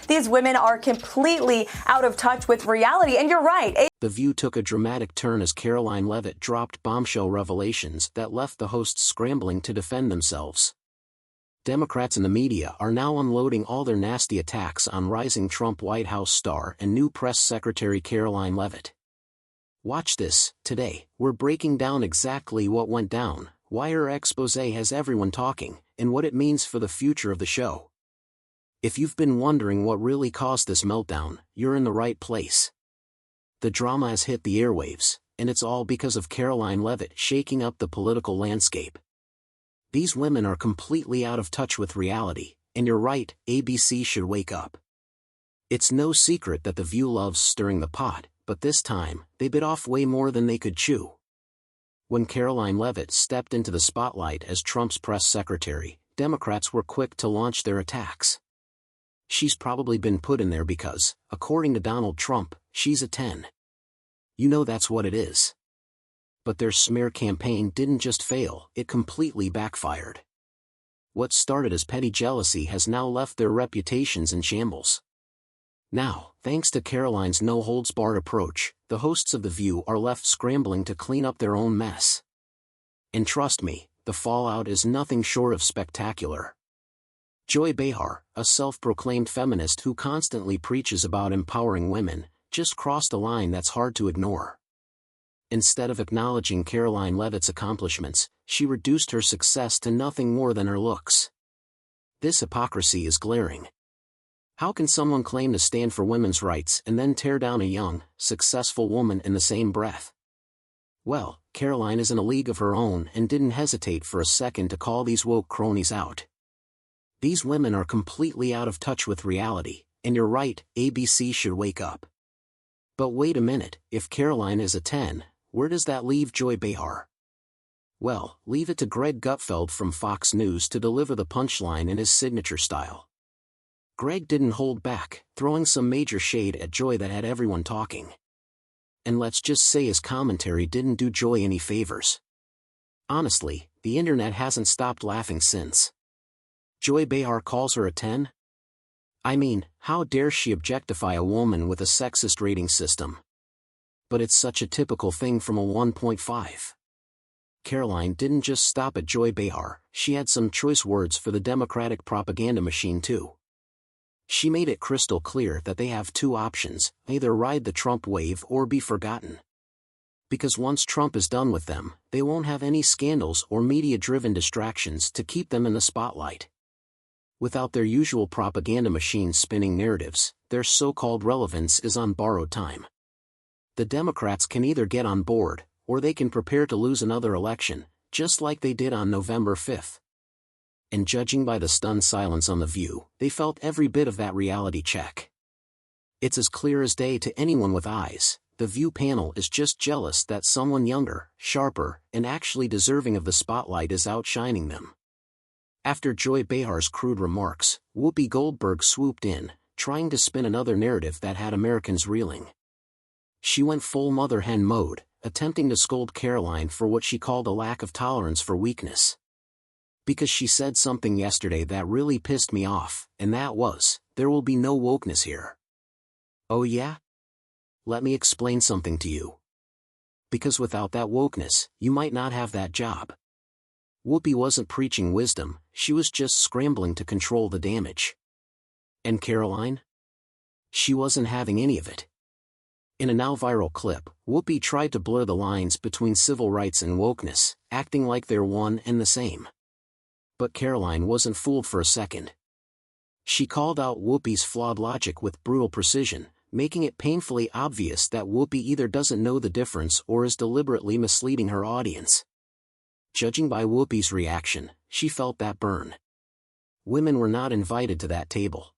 These women are completely out of touch with reality. And you're right. The View took a dramatic turn as Karoline Leavitt dropped bombshell revelations that left the hosts scrambling to defend themselves. Democrats in the media are now unloading all their nasty attacks on rising Trump White House star and new press secretary Karoline Leavitt. Watch this. Today, we're breaking down exactly what went down, why her exposé has everyone talking, and what it means for the future of the show. If you've been wondering what really caused this meltdown, you're in the right place. The drama has hit the airwaves, and it's all because of Karoline Leavitt shaking up the political landscape. These women are completely out of touch with reality, and you're right, ABC should wake up. It's no secret that The View loves stirring the pot, but this time, they bit off way more than they could chew. When Karoline Leavitt stepped into the spotlight as Trump's press secretary, Democrats were quick to launch their attacks. She's probably been put in there because, according to Donald Trump, she's a 10. You know that's what it is. But their smear campaign didn't just fail, it completely backfired. What started as petty jealousy has now left their reputations in shambles. Now, thanks to Karoline's no-holds-barred approach, the hosts of The View are left scrambling to clean up their own mess. And trust me, the fallout is nothing short of spectacular. Joy Behar, a self-proclaimed feminist who constantly preaches about empowering women, just crossed a line that's hard to ignore. Instead of acknowledging Karoline Leavitt's accomplishments, she reduced her success to nothing more than her looks. This hypocrisy is glaring. How can someone claim to stand for women's rights and then tear down a young, successful woman in the same breath? Well, Karoline is in a league of her own and didn't hesitate for a second to call these woke cronies out. These women are completely out of touch with reality, and you're right, ABC should wake up. But wait a minute, if Karoline is a 10, where does that leave Joy Behar? Well, leave it to Greg Gutfeld from Fox News to deliver the punchline in his signature style. Greg didn't hold back, throwing some major shade at Joy that had everyone talking. And let's just say his commentary didn't do Joy any favors. Honestly, the internet hasn't stopped laughing since. Joy Behar calls her a 10? I mean, how dare she objectify a woman with a sexist rating system? But it's such a typical thing from a 1.5. Karoline didn't just stop at Joy Behar, she had some choice words for the Democratic propaganda machine too. She made it crystal clear that they have two options, either ride the Trump wave or be forgotten. Because once Trump is done with them, they won't have any scandals or media-driven distractions to keep them in the spotlight. Without their usual propaganda machine spinning narratives, their so-called relevance is on borrowed time. The Democrats can either get on board, or they can prepare to lose another election, just like they did on November 5th. And judging by the stunned silence on The View, they felt every bit of that reality check. It's as clear as day to anyone with eyes, The View panel is just jealous that someone younger, sharper, and actually deserving of the spotlight is outshining them. After Joy Behar's crude remarks, Whoopi Goldberg swooped in, trying to spin another narrative that had Americans reeling. She went full mother hen mode, attempting to scold Karoline for what she called a lack of tolerance for weakness. Because she said something yesterday that really pissed me off, and that was, there will be no wokeness here. Oh yeah? Let me explain something to you. Because without that wokeness, you might not have that job. Whoopi wasn't preaching wisdom, she was just scrambling to control the damage. And Karoline? She wasn't having any of it. In a now viral clip, Whoopi tried to blur the lines between civil rights and wokeness, acting like they're one and the same. But Karoline wasn't fooled for a second. She called out Whoopi's flawed logic with brutal precision, making it painfully obvious that Whoopi either doesn't know the difference or is deliberately misleading her audience. Judging by Whoopi's reaction, she felt that burn. Women were not invited to that table.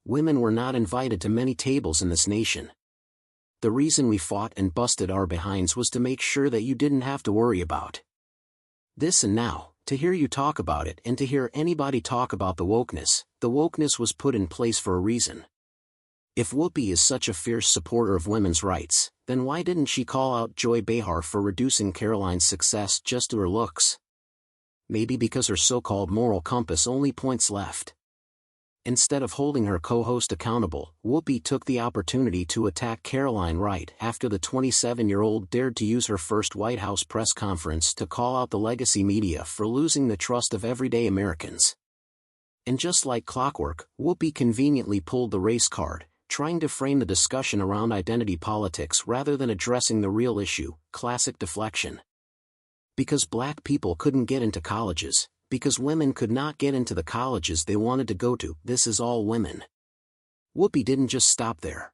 Women were not invited to many tables in this nation. The reason we fought and busted our behinds was to make sure that you didn't have to worry about this, and now, to hear you talk about it and to hear anybody talk about the wokeness was put in place for a reason. If Whoopi is such a fierce supporter of women's rights, then why didn't she call out Joy Behar for reducing Karoline's success just to her looks? Maybe because her so-called moral compass only points left. Instead of holding her co-host accountable, Whoopi took the opportunity to attack Karoline right after the 27-year-old dared to use her first White House press conference to call out the legacy media for losing the trust of everyday Americans. And just like clockwork, Whoopi conveniently pulled the race card, trying to frame the discussion around identity politics rather than addressing the real issue, classic deflection. Because black people couldn't get into colleges, because women could not get into the colleges they wanted to go to, this is all women. Whoopi didn't just stop there.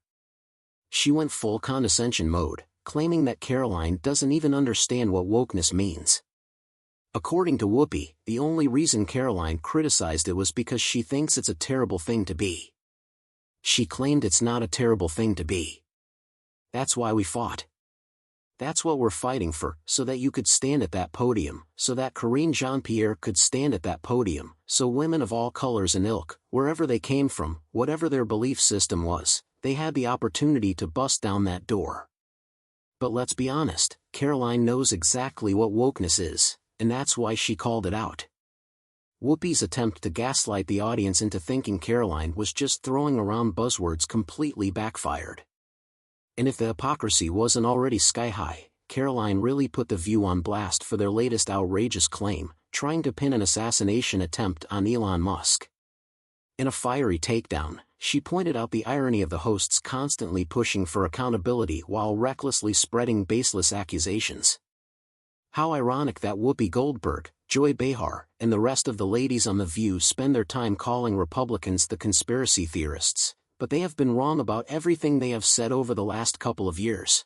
She went full condescension mode, claiming that Karoline doesn't even understand what wokeness means. According to Whoopi, the only reason Karoline criticized it was because she thinks it's a terrible thing to be. She claimed it's not a terrible thing to be. That's why we fought. That's what we're fighting for, so that you could stand at that podium, so that Karine Jean-Pierre could stand at that podium, so women of all colors and ilk, wherever they came from, whatever their belief system was, they had the opportunity to bust down that door. But let's be honest, Karoline knows exactly what wokeness is, and that's why she called it out. Whoopi's attempt to gaslight the audience into thinking Karoline was just throwing around buzzwords completely backfired. And if the hypocrisy wasn't already sky-high, Karoline really put The View on blast for their latest outrageous claim, trying to pin an assassination attempt on Elon Musk. In a fiery takedown, she pointed out the irony of the hosts constantly pushing for accountability while recklessly spreading baseless accusations. How ironic that Whoopi Goldberg, Joy Behar, and the rest of the ladies on The View spend their time calling Republicans the conspiracy theorists, but they have been wrong about everything they have said over the last couple of years.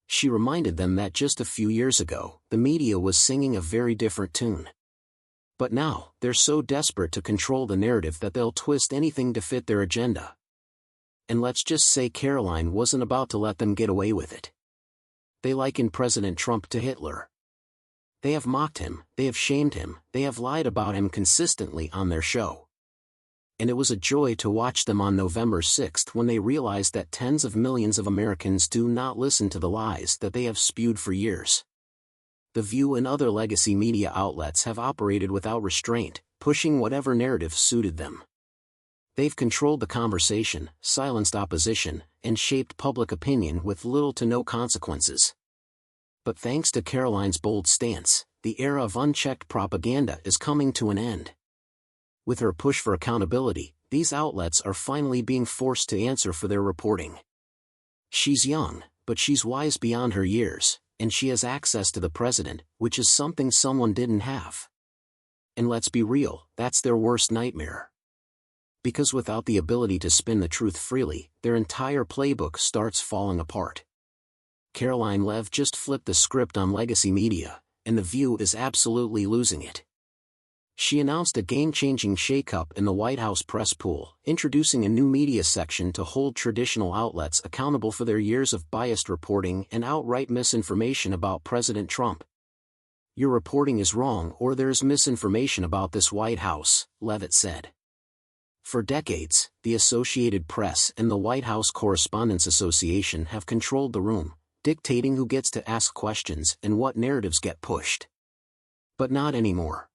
She reminded them that just a few years ago, the media was singing a very different tune. But now, they're so desperate to control the narrative that they'll twist anything to fit their agenda. And let's just say Karoline wasn't about to let them get away with it. They liken President Trump to Hitler. They have mocked him, they have shamed him, they have lied about him consistently on their show. And it was a joy to watch them on November 6th when they realized that tens of millions of Americans do not listen to the lies that they have spewed for years. The View and other legacy media outlets have operated without restraint, pushing whatever narrative suited them. They've controlled the conversation, silenced opposition, and shaped public opinion with little to no consequences. But thanks to Karoline's bold stance, the era of unchecked propaganda is coming to an end. With her push for accountability, these outlets are finally being forced to answer for their reporting. She's young, but she's wise beyond her years, and she has access to the president, which is something someone didn't have. And let's be real, that's their worst nightmare. Because without the ability to spin the truth freely, their entire playbook starts falling apart. Karoline Leavitt just flipped the script on legacy media, and The View is absolutely losing it. She announced a game-changing shakeup in the White House press pool, introducing a new media section to hold traditional outlets accountable for their years of biased reporting and outright misinformation about President Trump. Your reporting is wrong or there's misinformation about this White House, Leavitt said. For decades, the Associated Press and the White House Correspondents Association have controlled the room, dictating who gets to ask questions and what narratives get pushed. But not anymore.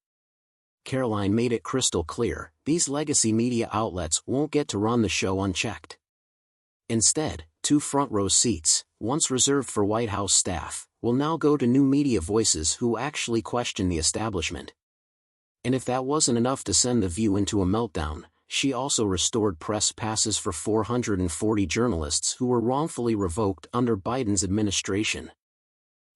Karoline made it crystal clear, these legacy media outlets won't get to run the show unchecked. Instead, 2 front-row seats, once reserved for White House staff, will now go to new media voices who actually question the establishment. And if that wasn't enough to send The View into a meltdown, she also restored press passes for 440 journalists who were wrongfully revoked under Biden's administration.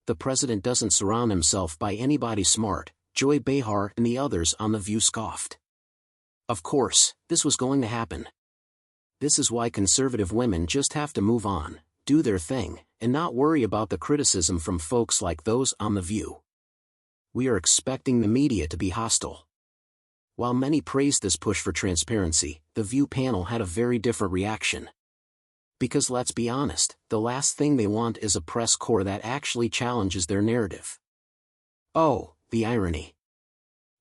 The president doesn't surround himself by anybody smart, Joy Behar and the others on The View scoffed. Of course, this was going to happen. This is why conservative women just have to move on, do their thing, and not worry about the criticism from folks like those on The View. We are expecting the media to be hostile. While many praised this push for transparency, the View panel had a very different reaction. Because let's be honest, the last thing they want is a press corps that actually challenges their narrative. Oh, the irony.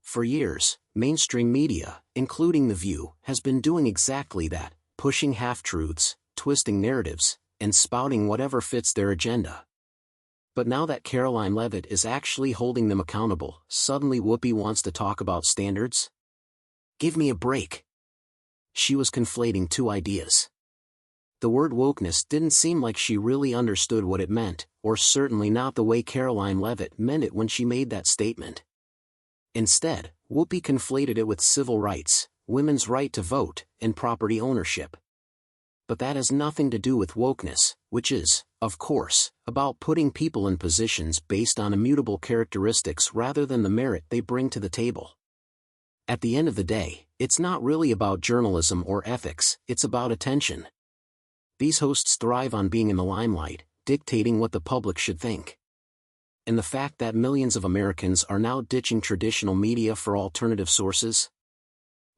For years, mainstream media, including The View, has been doing exactly that, pushing half-truths, twisting narratives, and spouting whatever fits their agenda. But now that Karoline Leavitt is actually holding them accountable, suddenly Whoopi wants to talk about standards? Give me a break. she was conflating two ideas. The word wokeness didn't seem like she really understood what it meant, or certainly not the way Karoline Leavitt meant it when she made that statement. Instead, Whoopi conflated it with civil rights, women's right to vote, and property ownership. But that has nothing to do with wokeness, which is, of course, about putting people in positions based on immutable characteristics rather than the merit they bring to the table. At the end of the day, it's not really about journalism or ethics, it's about attention. These hosts thrive on being in the limelight, dictating what the public should think. And the fact that millions of Americans are now ditching traditional media for alternative sources?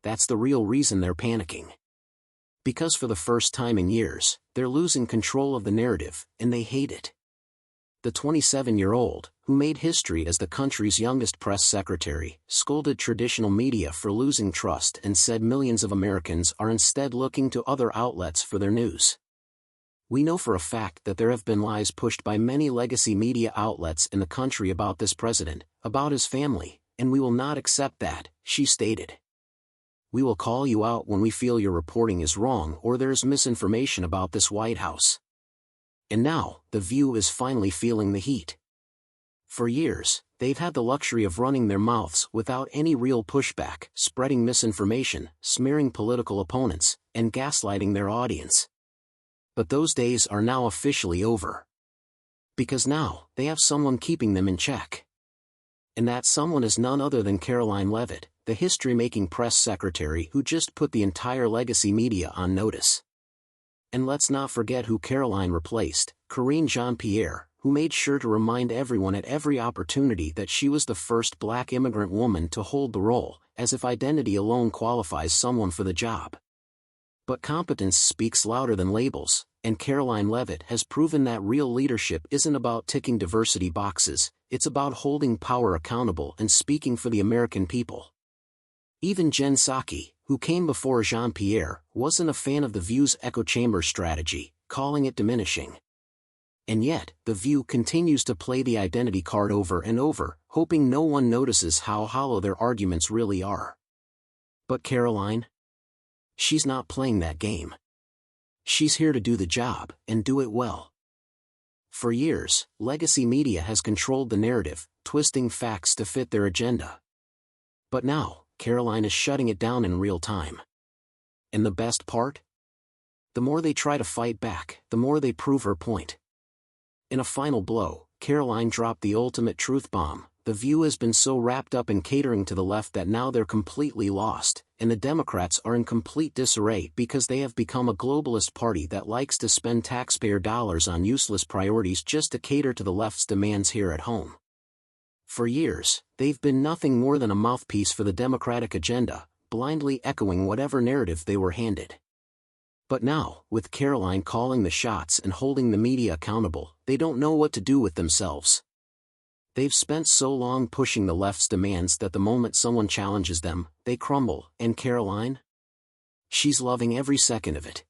That's the real reason they're panicking. Because for the first time in years, they're losing control of the narrative, and they hate it. The 27-year-old, who made history as the country's youngest press secretary, scolded traditional media for losing trust and said millions of Americans are instead looking to other outlets for their news. We know for a fact that there have been lies pushed by many legacy media outlets in the country about this president, about his family, and we will not accept that, she stated. We will call you out when we feel your reporting is wrong or there's misinformation about this White House. And now, The View is finally feeling the heat. For years, they've had the luxury of running their mouths without any real pushback, spreading misinformation, smearing political opponents, and gaslighting their audience. But those days are now officially over. Because now, they have someone keeping them in check. And that someone is none other than Karoline Leavitt, the history-making press secretary who just put the entire legacy media on notice. And let's not forget who Karoline replaced, Karine Jean-Pierre, who made sure to remind everyone at every opportunity that she was the first black immigrant woman to hold the role, as if identity alone qualifies someone for the job. But competence speaks louder than labels, and Karoline Leavitt has proven that real leadership isn't about ticking diversity boxes, it's about holding power accountable and speaking for the American people. Even Jen Psaki, who came before Jean-Pierre, wasn't a fan of The View's echo chamber strategy, calling it diminishing. And yet, The View continues to play the identity card over and over, hoping no one notices how hollow their arguments really are. But Karoline? She's not playing that game. She's here to do the job, and do it well. For years, legacy media has controlled the narrative, twisting facts to fit their agenda. But now, Karoline is shutting it down in real time. And the best part? The more they try to fight back, the more they prove her point. In a final blow, Karoline dropped the ultimate truth bomb. The View has been so wrapped up in catering to the left that now they're completely lost, and the Democrats are in complete disarray because they have become a globalist party that likes to spend taxpayer dollars on useless priorities just to cater to the left's demands here at home. For years, they've been nothing more than a mouthpiece for the Democratic agenda, blindly echoing whatever narrative they were handed. But now, with Karoline calling the shots and holding the media accountable, they don't know what to do with themselves. They've spent so long pushing the left's demands that the moment someone challenges them, they crumble, and Karoline? She's loving every second of it.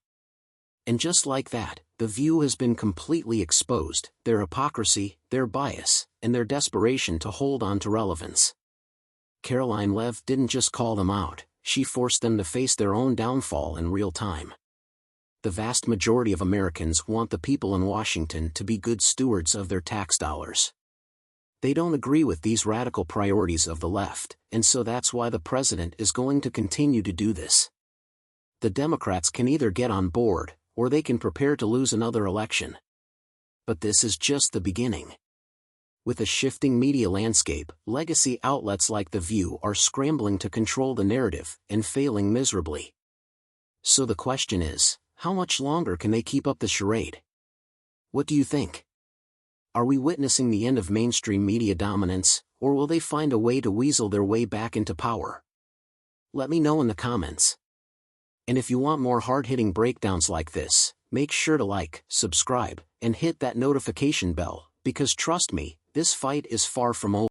And just like that, The View has been completely exposed, their hypocrisy, their bias, and their desperation to hold on to relevance. Karoline Leavitt didn't just call them out, she forced them to face their own downfall in real time. The vast majority of Americans want the people in Washington to be good stewards of their tax dollars. They don't agree with these radical priorities of the left, and so that's why the president is going to continue to do this. The Democrats can either get on board, or they can prepare to lose another election. But this is just the beginning. With a shifting media landscape, legacy outlets like The View are scrambling to control the narrative, and failing miserably. So the question is, how much longer can they keep up the charade? What do you think? Are we witnessing the end of mainstream media dominance, or will they find a way to weasel their way back into power? Let me know in the comments. And if you want more hard-hitting breakdowns like this, make sure to like, subscribe, and hit that notification bell, because trust me, this fight is far from over.